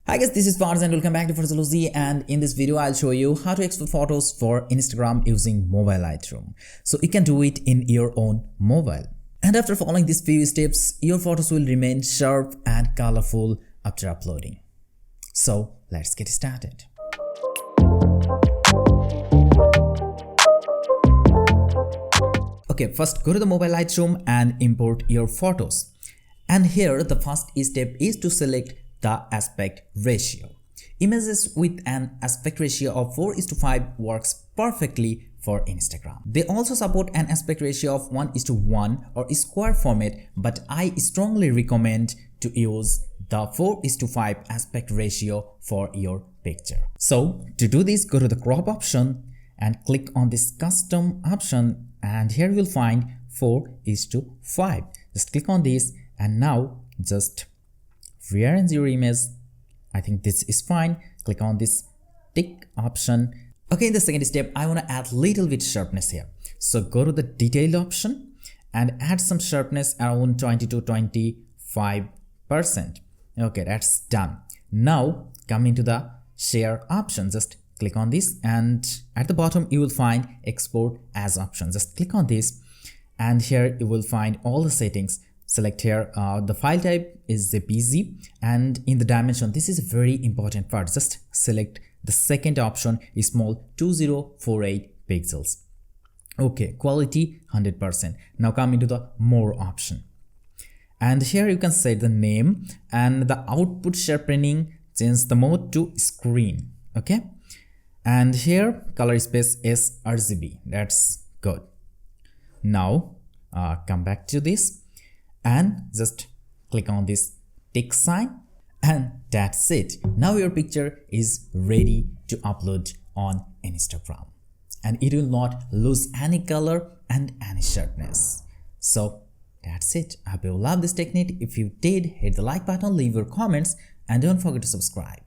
Hi guys, this is Fars and welcome back to Farzalogy, and in this video I'll show you how to export photos for Instagram using mobile Lightroom. So you can do it in your own mobile. And after following these few steps, your photos will remain sharp and colorful after uploading. So let's get started. Okay, first go to the mobile Lightroom and import your photos. And here the first step is to select the aspect ratio. Images with an aspect ratio of 4:5 works perfectly for Instagram. They also support an aspect ratio of 1:1 or square format, but I strongly recommend to use the 4:5 aspect ratio for your picture. So to do this, go to the crop option and click on this custom option, and here you'll find 4:5. Just click on this and now just rearrange your image. I think this is fine. Click on this tick option. Okay, in the second step, I want to add little bit sharpness here. So go to the detailed option and add some sharpness around 20 to 25%. Okay, that's done. Now come into the share option. Just click on this, and at the bottom you will find export as option. Just click on this, and here you will find all the settings. Select here the file type is JPG, and in the dimension, this is a very important part. Just select the second option is small 2048 pixels. Okay, quality 100%. Now come into the more option, and here you can set the name and the output sharpening. Change the mode to screen. Okay, and here color space is RGB. That's good. Now come back to this and just click on this tick sign, and that's it. Now your picture is ready to upload on Instagram, and it will not lose any color and any sharpness. So that's it. I hope you love this technique. If you did, hit the like button, leave your comments, and don't forget to subscribe.